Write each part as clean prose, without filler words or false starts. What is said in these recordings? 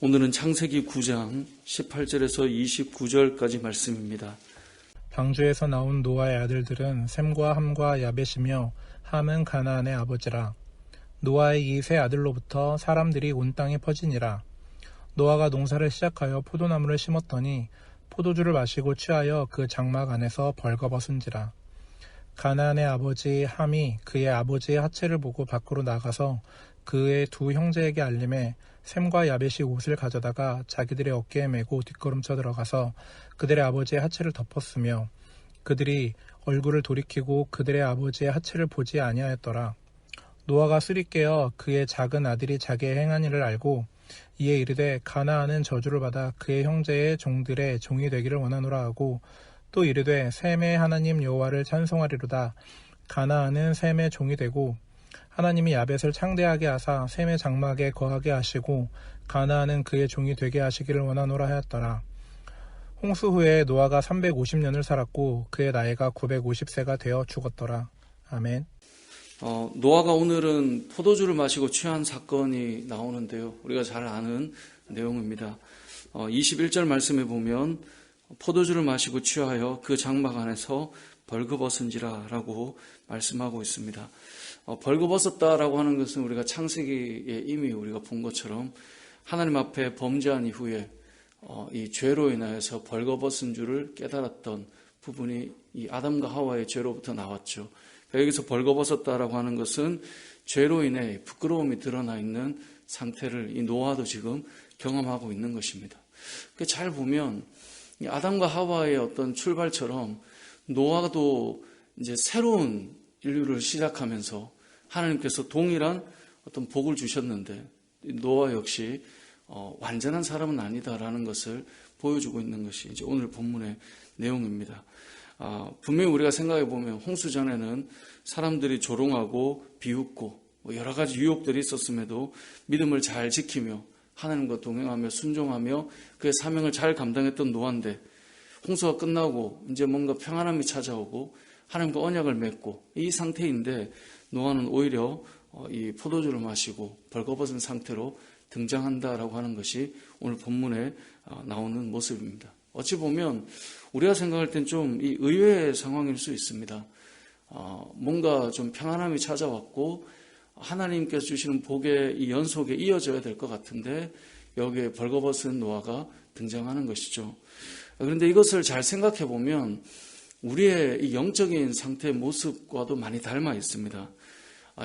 오늘은 창세기 9장 18절에서 29절까지 말씀입니다. 방주에서 나온 노아의 아들들은 셈과 함과 야벳이며 함은 가나안의 아버지라. 노아의 이 세 아들로부터 사람들이 온 땅에 퍼지니라. 노아가 농사를 시작하여 포도나무를 심었더니 포도주를 마시고 취하여 그 장막 안에서 벌거벗은지라. 가나안의 아버지 함이 그의 아버지의 하체를 보고 밖으로 나가서 그의 두 형제에게 알림해 셈과 야벳이 옷을 가져다가 자기들의 어깨에 메고 뒷걸음쳐 들어가서 그들의 아버지의 하체를 덮었으며 그들이 얼굴을 돌이키고 그들의 아버지의 하체를 보지 아니하였더라. 노아가 술이 깨어 그의 작은 아들이 자기의 행한 일을 알고 이에 이르되 가나안은 저주를 받아 그의 형제의 종들의 종이 되기를 원하노라 하고 또 이르되 셈의 하나님 여호와를 찬송하리로다. 가나안은 셈의 종이 되고 하나님이 야벳을 창대하게 하사 셈의 장막에 거하게 하시고 가나안은 그의 종이 되게 하시기를 원하노라 하였더라. 홍수 후에 노아가 350년을 살았고 그의 나이가 950세가 되어 죽었더라. 아멘. 노아가 오늘은 포도주를 마시고 취한 사건이 나오는데요. 우리가 잘 아는 내용입니다. 21절 말씀에 보면 포도주를 마시고 취하여 그 장막 안에서 벌거벗은지라 라고 말씀하고 있습니다. 벌거벗었다라고 하는 것은 우리가 창세기에 이미 우리가 본 것처럼 하나님 앞에 범죄한 이후에 이 죄로 인하여서 벌거벗은 줄을 깨달았던 부분이 이 아담과 하와의 죄로부터 나왔죠. 여기서 벌거벗었다라고 하는 것은 죄로 인해 부끄러움이 드러나 있는 상태를 이 노아도 지금 경험하고 있는 것입니다. 잘 보면 이 아담과 하와의 어떤 출발처럼 노아도 이제 새로운 인류를 시작하면서 하나님께서 동일한 어떤 복을 주셨는데 노아 역시 완전한 사람은 아니다라는 것을 보여주고 있는 것이 이제 오늘 본문의 내용입니다. 분명히 우리가 생각해 보면 홍수 전에는 사람들이 조롱하고 비웃고 여러 가지 유혹들이 있었음에도 믿음을 잘 지키며 하나님과 동행하며 순종하며 그의 사명을 잘 감당했던 노아인데 홍수가 끝나고 이제 뭔가 평안함이 찾아오고 하나님과 언약을 맺고 이 상태인데 노아는 오히려 이 포도주를 마시고 벌거벗은 상태로 등장한다라고 하는 것이 오늘 본문에 나오는 모습입니다. 어찌 보면 우리가 생각할 땐 좀 이 의외의 상황일 수 있습니다. 뭔가 좀 평안함이 찾아왔고 하나님께서 주시는 복의 이 연속에 이어져야 될 것 같은데 여기에 벌거벗은 노아가 등장하는 것이죠. 그런데 이것을 잘 생각해 보면 우리의 이 영적인 상태의 모습과도 많이 닮아 있습니다.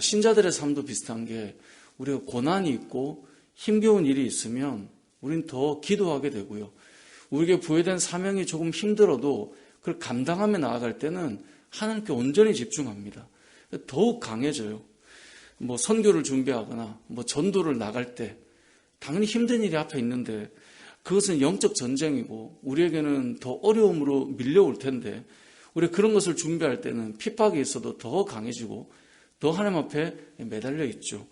신자들의 삶도 비슷한 게 우리가 고난이 있고 힘겨운 일이 있으면 우리는 더 기도하게 되고요. 우리에게 부여된 사명이 조금 힘들어도 그걸 감당하며 나아갈 때는 하나님께 온전히 집중합니다. 더욱 강해져요. 선교를 준비하거나 전도를 나갈 때 당연히 힘든 일이 앞에 있는데 그것은 영적 전쟁이고 우리에게는 더 어려움으로 밀려올 텐데 우리가 그런 것을 준비할 때는 핍박이 있어도 더 강해지고 더 하나님 앞에 매달려 있죠.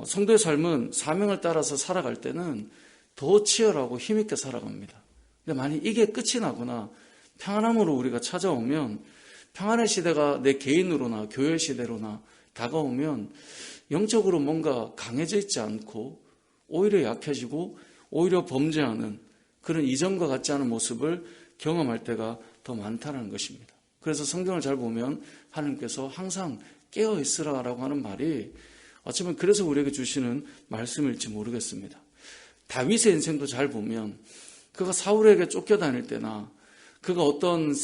성도의 삶은 사명을 따라서 살아갈 때는 더 치열하고 힘있게 살아갑니다. 근데 만약 이게 끝이 나거나 평안함으로 우리가 찾아오면 평안의 시대가 내 개인으로나 교회 시대로나 다가오면 영적으로 뭔가 강해져 있지 않고 오히려 약해지고 오히려 범죄하는 그런 이전과 같지 않은 모습을 경험할 때가 더 많다는 것입니다. 그래서 성경을 잘 보면 하나님께서 항상 깨어있으라라고 하는 말이 어쩌면 그래서 우리에게 주시는 말씀일지 모르겠습니다. 다윗의 인생도 잘 보면 그가 사울에게 쫓겨다닐 때나 그가 어떤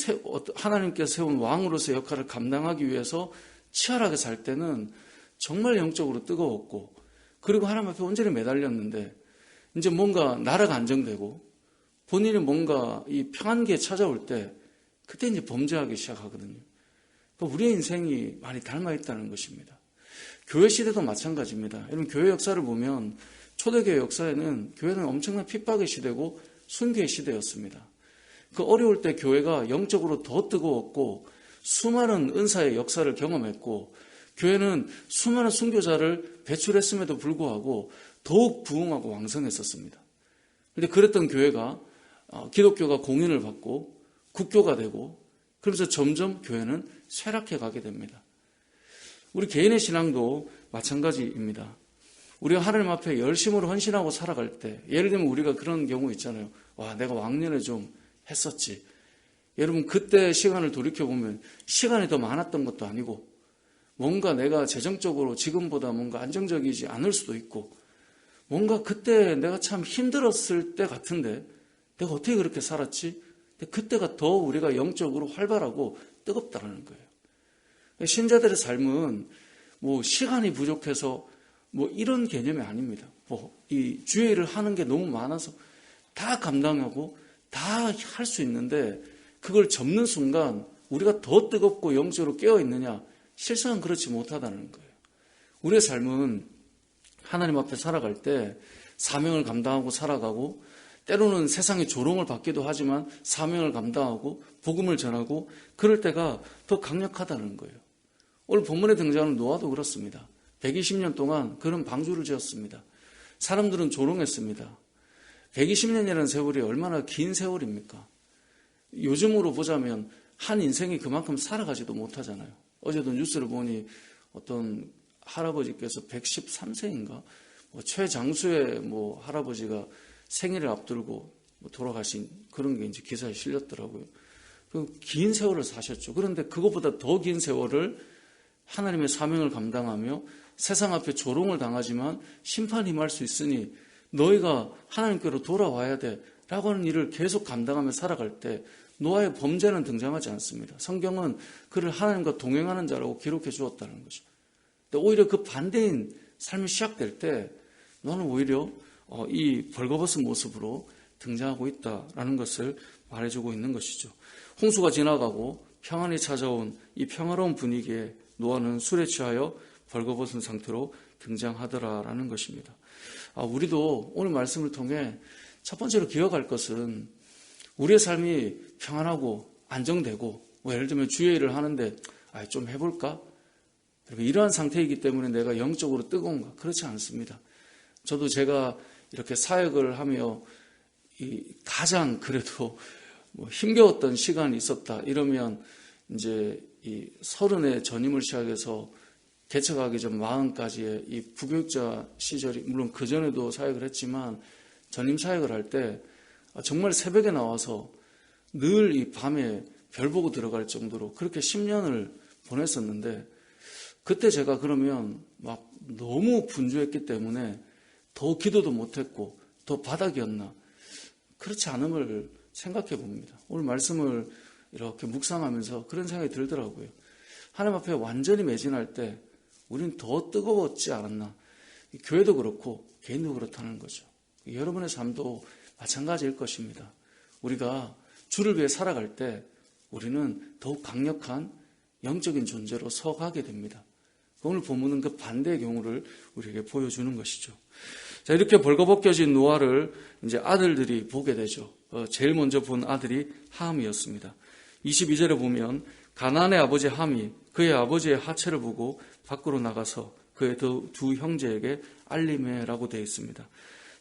하나님께서 세운 왕으로서의 역할을 감당하기 위해서 치열하게 살 때는 정말 영적으로 뜨거웠고 그리고 하나님 앞에 온전히 매달렸는데 이제 뭔가 나라가 안정되고 본인이 뭔가 이 평안기에 찾아올 때 그때 이제 범죄하기 시작하거든요. 그러니까 우리의 인생이 많이 닮아 있다는 것입니다. 교회 시대도 마찬가지입니다. 여러분 교회 역사를 보면 초대교회 역사에는 교회는 엄청난 핍박의 시대고 순교의 시대였습니다. 그 어려울 때 교회가 영적으로 더 뜨거웠고 수많은 은사의 역사를 경험했고 교회는 수많은 순교자를 배출했음에도 불구하고 더욱 부흥하고 왕성했었습니다. 그런데 그랬던 교회가 기독교가 공인을 받고 국교가 되고 그러면서 점점 교회는 쇠락해 가게 됩니다. 우리 개인의 신앙도 마찬가지입니다. 우리가 하나님 앞에 열심으로 헌신하고 살아갈 때, 예를 들면 우리가 그런 경우 있잖아요. 와, 내가 왕년에 좀 했었지. 여러분, 그때 시간을 돌이켜보면 시간이 더 많았던 것도 아니고, 뭔가 내가 재정적으로 지금보다 뭔가 안정적이지 않을 수도 있고, 뭔가 그때 내가 참 힘들었을 때 같은데 내가 어떻게 그렇게 살았지? 근데 그때가 더 우리가 영적으로 활발하고 뜨겁다는 거예요. 신자들의 삶은 뭐 시간이 부족해서 뭐 이런 개념이 아닙니다. 뭐 이 주의 일을 하는 게 너무 많아서 다 감당하고 다 할 수 있는데 그걸 접는 순간 우리가 더 뜨겁고 영적으로 깨어 있느냐? 실상은 그렇지 못하다는 거예요. 우리의 삶은 하나님 앞에 살아갈 때 사명을 감당하고 살아가고, 때로는 세상의 조롱을 받기도 하지만 사명을 감당하고 복음을 전하고 그럴 때가 더 강력하다는 거예요. 오늘 본문에 등장하는 노아도 그렇습니다. 120년 동안 그런 방주를 지었습니다. 사람들은 조롱했습니다. 120년이라는 세월이 얼마나 긴 세월입니까? 요즘으로 보자면 한 인생이 그만큼 살아가지도 못하잖아요. 어제도 뉴스를 보니 어떤 할아버지께서 113세인가 최장수의 할아버지가 생일을 앞두고 돌아가신 그런 게 이제 기사에 실렸더라고요. 긴 세월을 사셨죠. 그런데 그것보다 더 긴 세월을 하나님의 사명을 감당하며 세상 앞에 조롱을 당하지만 심판이 임할 수 있으니 너희가 하나님께로 돌아와야 돼 라고 하는 일을 계속 감당하며 살아갈 때 노아의 범죄는 등장하지 않습니다. 성경은 그를 하나님과 동행하는 자라고 기록해 주었다는 거죠. 오히려 그 반대인 삶이 시작될 때 너는 오히려 이 벌거벗은 모습으로 등장하고 있다라는 것을 말해주고 있는 것이죠. 홍수가 지나가고 평안이 찾아온 이 평화로운 분위기에 노아는 술에 취하여 벌거벗은 상태로 등장하더라라는 것입니다. 우리도 오늘 말씀을 통해 첫 번째로 기억할 것은 우리의 삶이 평안하고 안정되고 예를 들면 주의 일을 하는데 좀 해볼까? 이러한 상태이기 때문에 내가 영적으로 뜨거운가? 그렇지 않습니다. 저도 제가 이렇게 사역을 하며 가장 그래도 힘겨웠던 시간이 있었다. 이러면 이제 이 30에 전임을 시작해서 개척하기 전 40까지의 이 부교육자 시절이 물론 그 전에도 사역을 했지만 전임 사역을 할 때 정말 새벽에 나와서 늘 이 밤에 별 보고 들어갈 정도로 그렇게 10년을 보냈었는데 그때 제가 그러면 막 너무 분주했기 때문에 더 기도도 못했고 더 바닥이었나? 그렇지 않음을 생각해 봅니다. 오늘 말씀을 이렇게 묵상하면서 그런 생각이 들더라고요. 하나님 앞에 완전히 매진할 때 우리는 더 뜨거웠지 않았나? 교회도 그렇고 개인도 그렇다는 거죠. 여러분의 삶도 마찬가지일 것입니다. 우리가 주를 위해 살아갈 때 우리는 더욱 강력한 영적인 존재로 서가게 됩니다. 오늘 본문은 그 반대의 경우를 우리에게 보여주는 것이죠. 자, 이렇게 벌거벗겨진 노아를 이제 아들들이 보게 되죠. 제일 먼저 본 아들이 함이었습니다. 22절에 보면 가나안의 아버지 함이 그의 아버지의 하체를 보고 밖으로 나가서 그의 두 형제에게 알림해라고 되어 있습니다.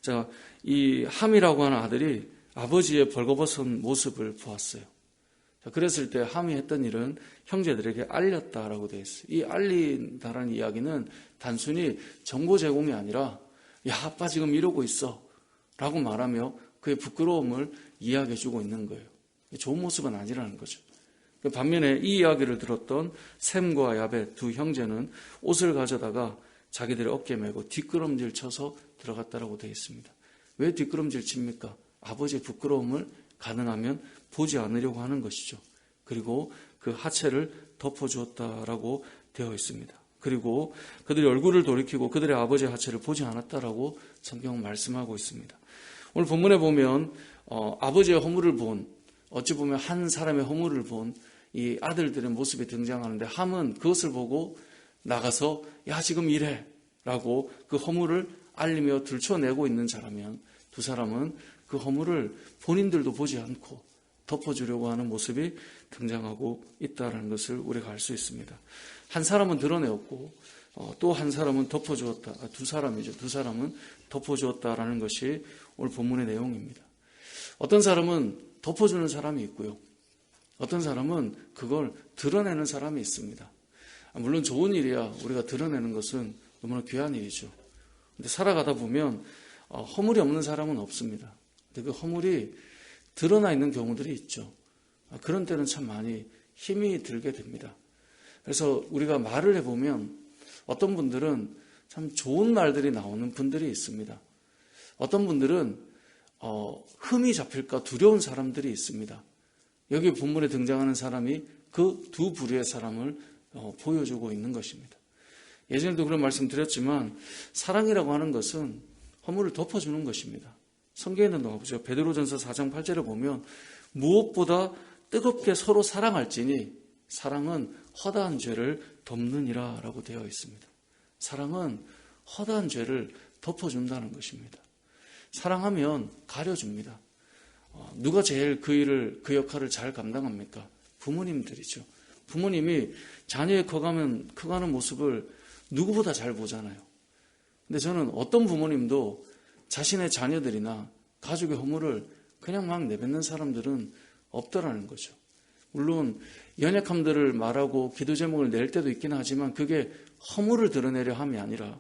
자, 이 함이라고 하는 아들이 아버지의 벌거벗은 모습을 보았어요. 자, 그랬을 때 함이 했던 일은 형제들에게 알렸다라고 되어 있어요. 이 알린다라는 이야기는 단순히 정보 제공이 아니라 야, 아빠 지금 이러고 있어 라고 말하며 그의 부끄러움을 이야기해주고 있는 거예요. 좋은 모습은 아니라는 거죠. 반면에 이 이야기를 들었던 셈과 야벳 두 형제는 옷을 가져다가 자기들의 어깨에 메고 뒷걸음질 쳐서 들어갔다라고 되어 있습니다. 왜 뒷걸음질 칩니까? 아버지의 부끄러움을 가능하면 보지 않으려고 하는 것이죠. 그리고 그 하체를 덮어주었다라고 되어 있습니다. 그리고 그들이 얼굴을 돌이키고 그들의 아버지의 하체를 보지 않았다라고 성경은 말씀하고 있습니다. 오늘 본문에 보면 아버지의 허물을 본, 어찌 보면 한 사람의 허물을 본 이 아들들의 모습이 등장하는데 함은 그것을 보고 나가서 야 지금 이래 라고 그 허물을 알리며 들춰내고 있는 자라면 두 사람은 그 허물을 본인들도 보지 않고 덮어주려고 하는 모습이 등장하고 있다는 것을 우리가 알 수 있습니다. 한 사람은 드러내었고 또 한 사람은 덮어주었다. 두 사람이죠. 두 사람은 덮어주었다라는 것이 오늘 본문의 내용입니다. 어떤 사람은 덮어주는 사람이 있고요. 어떤 사람은 그걸 드러내는 사람이 있습니다. 물론 좋은 일이야 우리가 드러내는 것은 너무나 귀한 일이죠. 근데 살아가다 보면 허물이 없는 사람은 없습니다. 근데 그 허물이 드러나 있는 경우들이 있죠. 그런 때는 참 많이 힘이 들게 됩니다. 그래서 우리가 말을 해보면 어떤 분들은 참 좋은 말들이 나오는 분들이 있습니다. 어떤 분들은 흠이 잡힐까 두려운 사람들이 있습니다. 여기 본문에 등장하는 사람이 그 두 부류의 사람을 보여주고 있는 것입니다. 예전에도 그런 말씀 드렸지만 사랑이라고 하는 것은 허물을 덮어주는 것입니다. 성경에는 나오죠. 베드로전서 4장 8절에 보면 무엇보다 뜨겁게 서로 사랑할지니 사랑은 허다한 죄를 덮느니라 라고 되어 있습니다. 사랑은 허다한 죄를 덮어준다는 것입니다. 사랑하면 가려줍니다. 누가 제일 그 역할을 잘 감당합니까? 부모님들이죠. 부모님이 자녀의 커가는 모습을 누구보다 잘 보잖아요. 근데 저는 어떤 부모님도 자신의 자녀들이나 가족의 허물을 그냥 막 내뱉는 사람들은 없더라는 거죠. 물론 연약함들을 말하고 기도 제목을 낼 때도 있긴 하지만 그게 허물을 드러내려 함이 아니라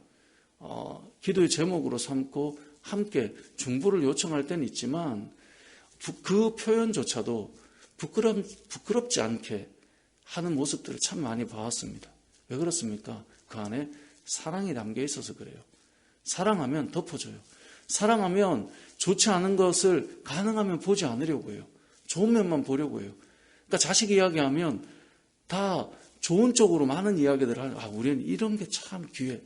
기도의 제목으로 삼고 함께 중보를 요청할 때는 있지만 그 표현조차도 부끄럽지 않게 하는 모습들을 참 많이 봐왔습니다. 왜 그렇습니까? 그 안에 사랑이 담겨 있어서 그래요. 사랑하면 덮어줘요. 사랑하면 좋지 않은 것을 가능하면 보지 않으려고 해요. 좋은 면만 보려고 해요. 그러니까 자식 이야기하면 다 좋은 쪽으로 많은 이야기들을 하는, 우리는 이런 게 참 귀해.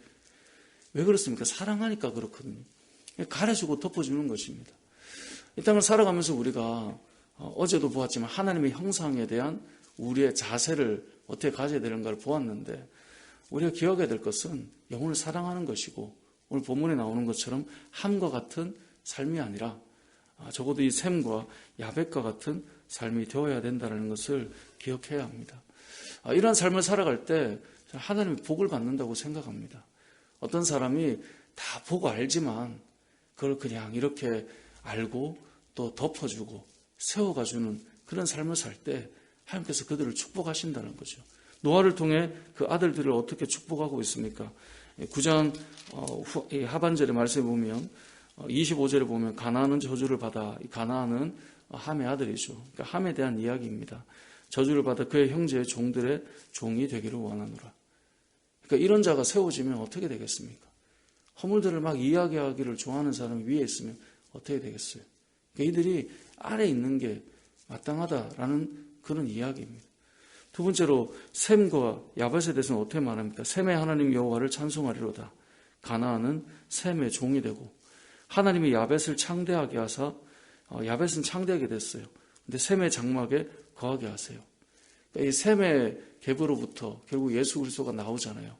왜 그렇습니까? 사랑하니까 그렇거든요. 가려주고 덮어주는 것입니다. 이 땅을 살아가면서 우리가 어제도 보았지만 하나님의 형상에 대한 우리의 자세를 어떻게 가져야 되는가를 보았는데 우리가 기억해야 될 것은 영혼을 사랑하는 것이고 오늘 본문에 나오는 것처럼 함과 같은 삶이 아니라 적어도 이 셈과 야벳과 같은 삶이 되어야 된다는 것을 기억해야 합니다. 이러한 삶을 살아갈 때 하나님의 복을 받는다고 생각합니다. 어떤 사람이 다 보고 알지만 그걸 그냥 이렇게 알고 또 덮어주고 세워가주는 그런 삶을 살 때 하나님께서 그들을 축복하신다는 거죠. 노아를 통해 그 아들들을 어떻게 축복하고 있습니까? 9장 하반절의 말씀에 보면 25절에 보면 가나안은 저주를 받아, 가나안은 함의 아들이죠. 그러니까 함에 대한 이야기입니다. 저주를 받아 그의 형제의 종들의 종이 되기를 원하노라. 그러니까 이런 자가 세워지면 어떻게 되겠습니까? 허물들을 막 이야기하기를 좋아하는 사람이 위에 있으면 어떻게 되겠어요? 그러니까 이들이 아래에 있는 게 마땅하다라는 그런 이야기입니다. 두 번째로 셈과 야벳에 대해서는 어떻게 말합니까? 셈의 하나님 여호와를 찬송하리로다. 가나안은 셈의 종이 되고 하나님이 야벳을 창대하게 하사 야벳은 창대하게 됐어요. 근데 셈의 장막에 거하게 하세요. 그러니까 이 셈의 계보로부터 결국 예수 그리스도가 나오잖아요.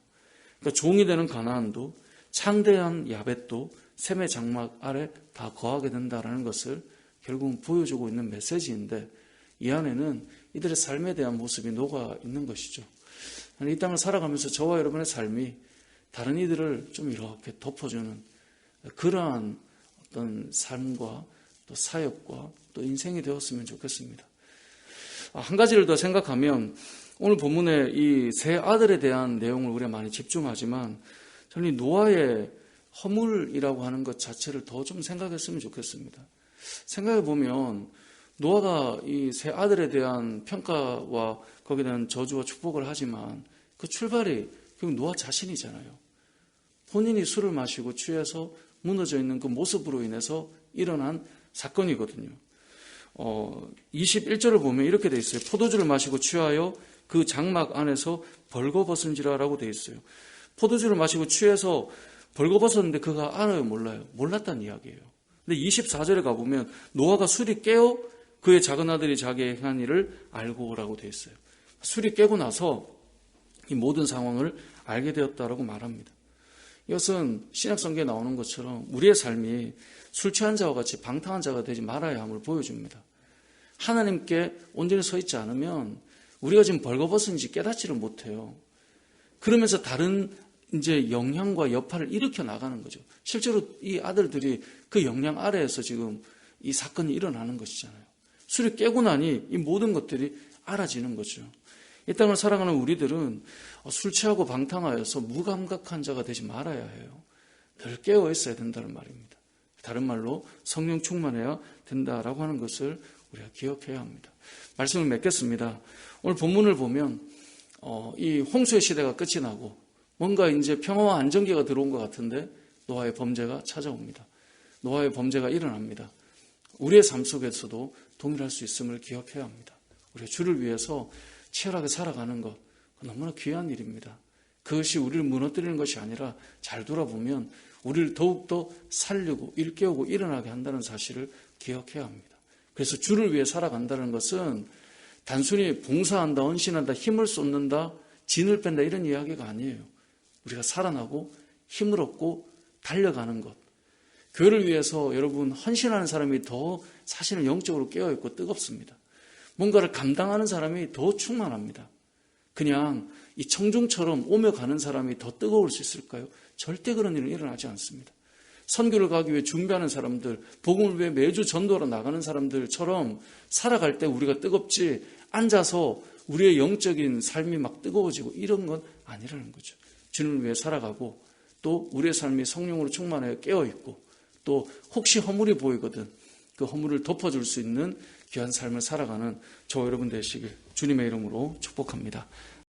그러니까 종이 되는 가나안도 창대한 야벳도 셈의 장막 아래 다 거하게 된다는 것을 결국은 보여주고 있는 메시지인데 이 안에는 이들의 삶에 대한 모습이 녹아 있는 것이죠. 이 땅을 살아가면서 저와 여러분의 삶이 다른 이들을 좀 이렇게 덮어주는 그러한 어떤 삶과 또 사역과 또 인생이 되었으면 좋겠습니다. 한 가지를 더 생각하면 오늘 본문에 이 세 아들에 대한 내용을 우리가 많이 집중하지만 저는 이 노아의 허물이라고 하는 것 자체를 더 좀 생각했으면 좋겠습니다. 생각해 보면 노아가 이 세 아들에 대한 평가와 거기에 대한 저주와 축복을 하지만 그 출발이 결국 노아 자신이잖아요. 본인이 술을 마시고 취해서 무너져 있는 그 모습으로 인해서 일어난 사건이거든요. 21절을 보면 이렇게 돼 있어요. 포도주를 마시고 취하여 그 장막 안에서 벌거벗은지라라고 돼 있어요. 포도주를 마시고 취해서 벌거벗었는데 그가 알아요, 몰라요? 몰랐다는 이야기예요. 근데 24절에 가보면 노아가 술이 깨어 그의 작은 아들이 자기의 행한 일을 알고라고 돼 있어요. 술이 깨고 나서 이 모든 상황을 알게 되었다라고 말합니다. 이것은 신약성경에 나오는 것처럼 우리의 삶이 술 취한 자와 같이 방탕한 자가 되지 말아야 함을 보여줍니다. 하나님께 온전히 서 있지 않으면 우리가 지금 벌거벗은지 깨닫지를 못해요. 그러면서 다른 이제 영향과 여파를 일으켜 나가는 거죠. 실제로 이 아들들이 그 영향 아래에서 지금 이 사건이 일어나는 것이잖아요. 술이 깨고 나니 이 모든 것들이 알아지는 거죠. 이 땅을 살아가는 우리들은 술 취하고 방탕하여서 무감각한 자가 되지 말아야 해요. 늘 깨어 있어야 된다는 말입니다. 다른 말로 성령 충만해야 된다라고 하는 것을 우리가 기억해야 합니다. 말씀을 맺겠습니다. 오늘 본문을 보면 이 홍수의 시대가 끝이 나고 뭔가 이제 평화와 안정기가 들어온 것 같은데 노아의 범죄가 찾아옵니다. 노아의 범죄가 일어납니다. 우리의 삶 속에서도 동일할 수 있음을 기억해야 합니다. 우리가 주를 위해서 치열하게 살아가는 것 너무나 귀한 일입니다. 그것이 우리를 무너뜨리는 것이 아니라 잘 돌아보면 우리를 더욱더 살리고 일깨우고 일어나게 한다는 사실을 기억해야 합니다. 그래서 주를 위해 살아간다는 것은 단순히 봉사한다, 헌신한다, 힘을 쏟는다, 진을 뺀다 이런 이야기가 아니에요. 우리가 살아나고 힘을 얻고 달려가는 것. 교회를 위해서 여러분 헌신하는 사람이 더 사실은 영적으로 깨어있고 뜨겁습니다. 뭔가를 감당하는 사람이 더 충만합니다. 그냥 이 청중처럼 오며 가는 사람이 더 뜨거울 수 있을까요? 절대 그런 일은 일어나지 않습니다. 선교를 가기 위해 준비하는 사람들, 복음을 위해 매주 전도하러 나가는 사람들처럼 살아갈 때 우리가 뜨겁지 앉아서 우리의 영적인 삶이 막 뜨거워지고 이런 건 아니라는 거죠. 주님을 위해 살아가고 또 우리의 삶이 성령으로 충만하여 깨어있고 또 혹시 허물이 보이거든 그 허물을 덮어줄 수 있는 귀한 삶을 살아가는 저와 여러분 되시길 주님의 이름으로 축복합니다.